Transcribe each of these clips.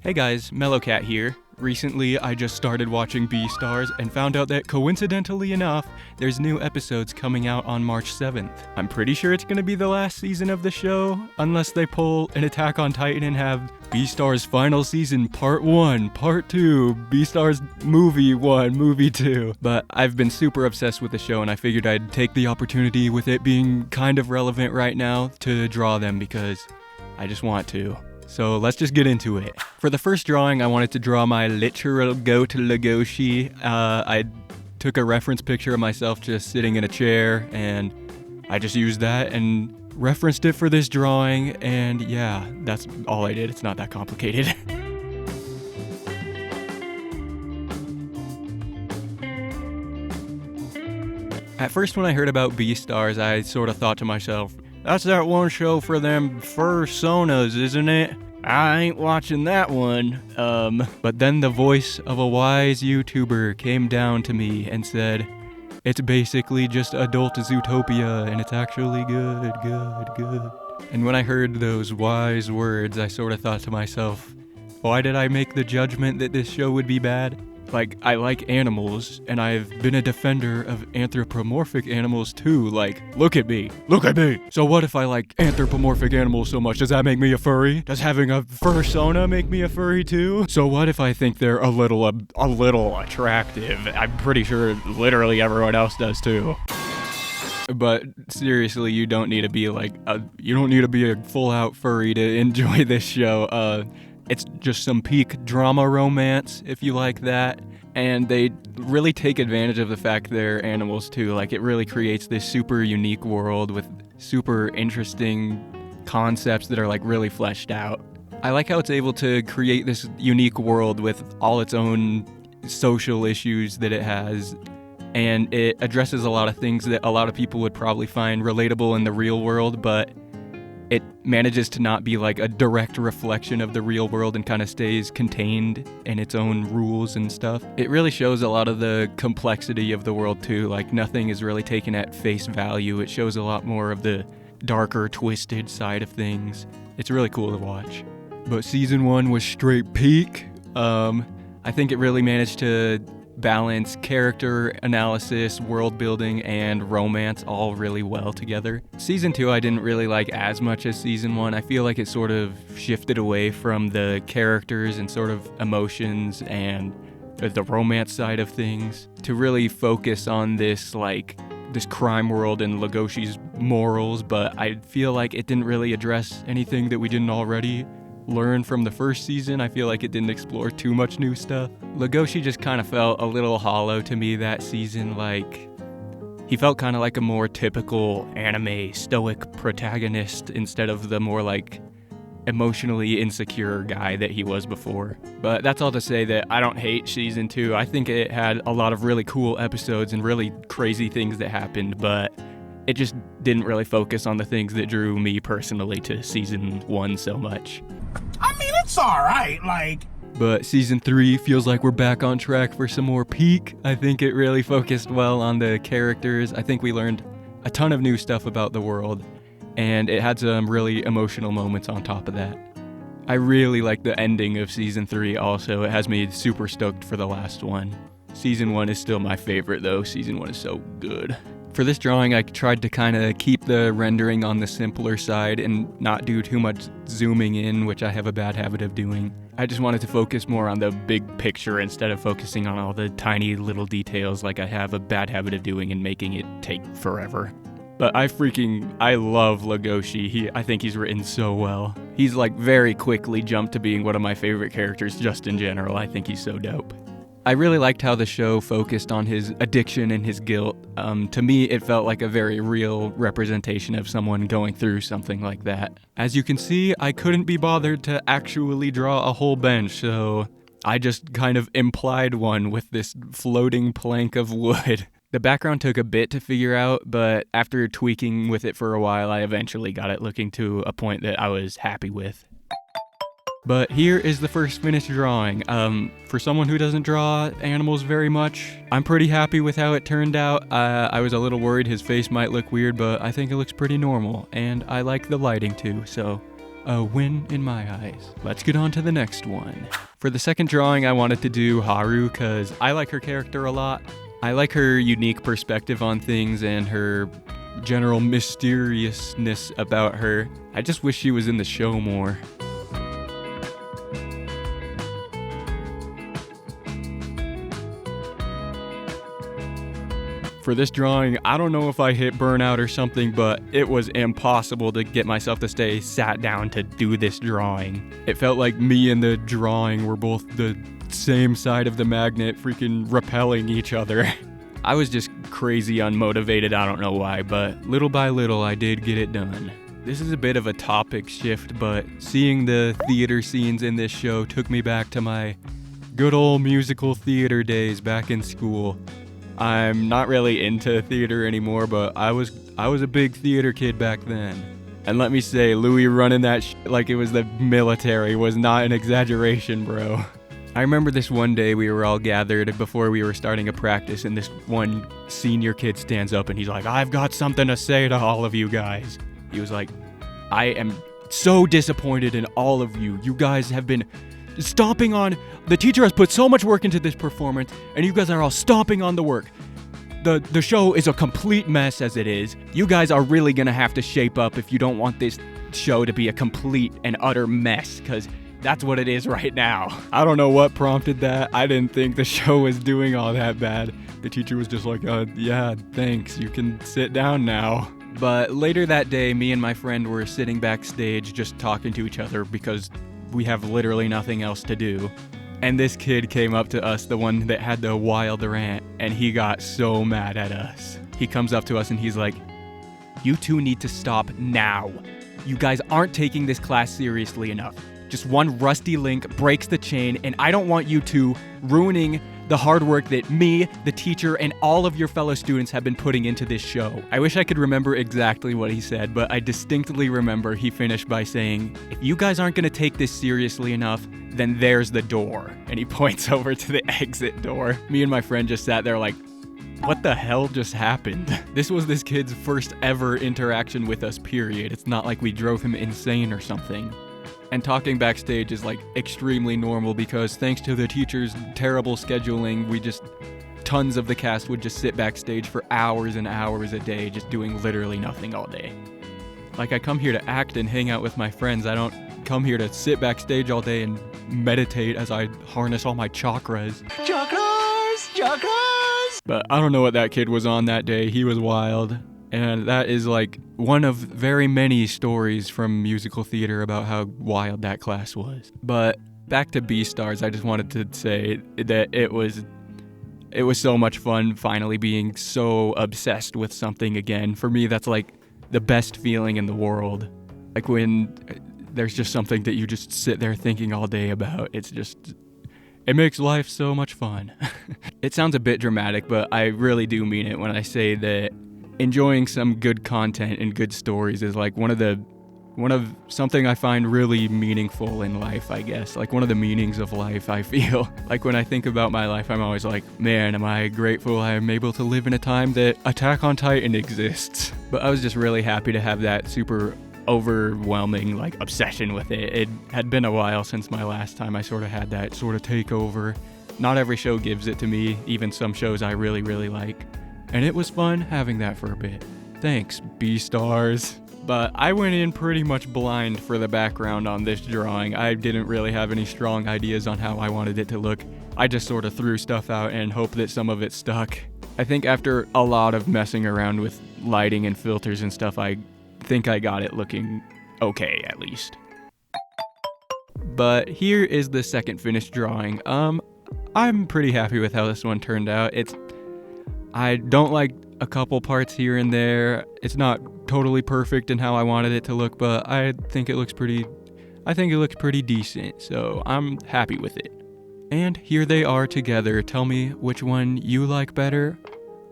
Hey guys, Mellowcat here. Recently, I just started watching BEASTARS and found out that, coincidentally enough, there's new episodes coming out on March 7th. I'm pretty sure it's gonna be the last season of the show, unless they pull an Attack on Titan and have BEASTARS Final Season Part 1, Part 2, BEASTARS Movie 1, Movie 2. But I've been super obsessed with the show and I figured I'd take the opportunity with it being kind of relevant right now to draw them because I just want to. So let's just get into it. For the first drawing, I wanted to draw my literal goat Legoshi. I took a reference picture of myself just sitting in a chair, and I just used that and referenced it for this drawing, and yeah, that's all I did. It's not that complicated. At first, when I heard about BEASTARS, I sort of thought to myself, that's that one show for them fursonas, isn't it? I ain't watching that one. But then the voice of a wise YouTuber came down to me and said, it's basically just adult Zootopia, and it's actually good. And when I heard those wise words, I sort of thought to myself, why did I make the judgment that this show would be bad? Like, I like animals, and I've been a defender of anthropomorphic animals too. Like, look at me. So what if I like anthropomorphic animals so much? Does that make me a furry? Does having a fursona make me a furry too? So what if I think they're a little attractive? I'm pretty sure literally everyone else does too. But seriously, you don't need to be a full-out furry to enjoy this show. It's just some peak drama romance, if you like that. And they really take advantage of the fact they're animals too. Like, it really creates this super unique world with super interesting concepts that are like really fleshed out. I like how it's able to create this unique world with all its own social issues that it has. And it addresses a lot of things that a lot of people would probably find relatable in the real world, but it manages to not be like a direct reflection of the real world and kind of stays contained in its own rules and stuff. It really shows a lot of the complexity of the world too. Like, nothing is really taken at face value. It shows a lot more of the darker, twisted side of things. It's really cool to watch. But season 1 was straight peak. I think it really managed to balance character analysis, world building, and romance all really well together. Season 2 I didn't really like as much as season 1. I feel like it sort of shifted away from the characters and sort of emotions and the romance side of things to really focus on this crime world and Legoshi's morals, but I feel like it didn't really address anything that we didn't already learn from the first season. I feel like it didn't explore too much new stuff. Legoshi just kind of felt a little hollow to me that season. Like, he felt kind of like a more typical anime stoic protagonist instead of the more like emotionally insecure guy that he was before. But that's all to say that I don't hate season 2. I think it had a lot of really cool episodes and really crazy things that happened, but it just didn't really focus on the things that drew me personally to season 1 so much. I mean, it's alright, But season 3 feels like we're back on track for some more peak. I think it really focused well on the characters. I think we learned a ton of new stuff about the world, and it had some really emotional moments on top of that. I really like the ending of season 3 also. It has me super stoked for the last one. Season 1 is still my favorite though. Season 1 is so good. For this drawing, I tried to kind of keep the rendering on the simpler side and not do too much zooming in, which I have a bad habit of doing. I just wanted to focus more on the big picture instead of focusing on all the tiny little details like I have a bad habit of doing and making it take forever. But I love Legoshi. I think he's written so well. He's like very quickly jumped to being one of my favorite characters just in general. I think he's so dope. I really liked how the show focused on his addiction and his guilt. To me, it felt like a very real representation of someone going through something like that. As you can see, I couldn't be bothered to actually draw a whole bench, so I just kind of implied one with this floating plank of wood. The background took a bit to figure out, but after tweaking with it for a while, I eventually got it looking to a point that I was happy with. But here is the first finished drawing. For someone who doesn't draw animals very much, I'm pretty happy with how it turned out. I was a little worried his face might look weird, but I think it looks pretty normal, and I like the lighting too, so a win in my eyes. Let's get on to the next one. For the second drawing, I wanted to do Haru because I like her character a lot. I like her unique perspective on things and her general mysteriousness about her. I just wish she was in the show more. For this drawing, I don't know if I hit burnout or something, but it was impossible to get myself to stay sat down to do this drawing. It felt like me and the drawing were both the same side of the magnet, freaking repelling each other. I was just crazy unmotivated, I don't know why, but little by little I did get it done. This is a bit of a topic shift, but seeing the theater scenes in this show took me back to my good old musical theater days back in school. I'm not really into theater anymore, but I was a big theater kid back then. And let me say, Louis running that like it was the military was not an exaggeration, bro. I remember this one day we were all gathered before we were starting a practice, and this one senior kid stands up and he's like, "I've got something to say to all of you guys." He was like, "I am so disappointed in all of you. You guys have been stomping on, the teacher has put so much work into this performance, and you guys are all stomping on the work. The show is a complete mess as it is. You guys are really gonna have to shape up if you don't want this show to be a complete and utter mess, because that's what it is right now." I don't know what prompted that. I didn't think the show was doing all that bad. The teacher was just like, yeah, thanks, you can sit down now. But later that day, me and my friend were sitting backstage just talking to each other because we have literally nothing else to do. And this kid came up to us, the one that had the wild rant, and he got so mad at us. He comes up to us and he's like, "You two need to stop now. You guys aren't taking this class seriously enough. Just one rusty link breaks the chain, and I don't want you two ruining the hard work that me, the teacher, and all of your fellow students have been putting into this show." I wish I could remember exactly what he said, but I distinctly remember he finished by saying, "If you guys aren't gonna take this seriously enough, then there's the door." And he points over to the exit door. Me and my friend just sat there like, what the hell just happened? This was this kid's first ever interaction with us, period. It's not like we drove him insane or something. And talking backstage is like extremely normal because thanks to the teacher's terrible scheduling, tons of the cast would just sit backstage for hours and hours a day, just doing literally nothing all day. Like, I come here to act and hang out with my friends. I don't come here to sit backstage all day and meditate as I harness all my chakras. Chakras! But I don't know what that kid was on that day. He was wild. And that is like one of very many stories from musical theater about how wild that class was. But back to BEASTARS, I just wanted to say that it was so much fun finally being so obsessed with something again. For me, that's like the best feeling in the world. Like when there's just something that you just sit there thinking all day about. It makes life so much fun. It sounds a bit dramatic, but I really do mean it when I say that enjoying some good content and good stories is like one of something I find really meaningful in life, I guess. Like one of the meanings of life, I feel. Like when I think about my life, I'm always like, man, am I grateful I'm able to live in a time that Attack on Titan exists. But I was just really happy to have that super overwhelming like obsession with it. It had been a while since my last time I sort of had that sort of takeover. Not every show gives it to me, even some shows I really, really like. And it was fun having that for a bit. Thanks, BEASTARS. But I went in pretty much blind for the background on this drawing. I didn't really have any strong ideas on how I wanted it to look. I just sort of threw stuff out and hoped that some of it stuck. I think after a lot of messing around with lighting and filters and stuff, I think I got it looking okay, at least. But here is the second finished drawing. I'm pretty happy with how this one turned out. I don't like a couple parts here and there. It's not totally perfect in how I wanted it to look, but I think it looks pretty decent, so I'm happy with it. And here they are together. Tell me which one you like better.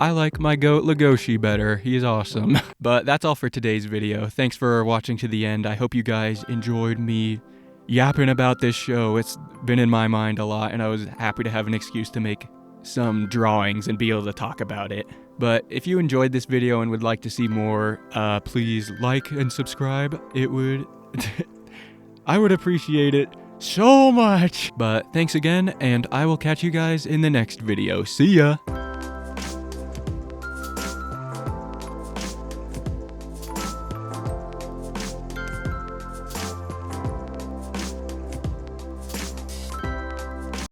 I like my goat Legoshi better. He's awesome. But that's all for today's video. Thanks for watching to the end. I hope you guys enjoyed me yapping about this show. It's been in my mind a lot, and I was happy to have an excuse to make some drawings and be able to talk about it. But if you enjoyed this video and would like to see more, please like and subscribe. It would I would appreciate it so much. But thanks again, and I will catch you guys in the next video. See ya!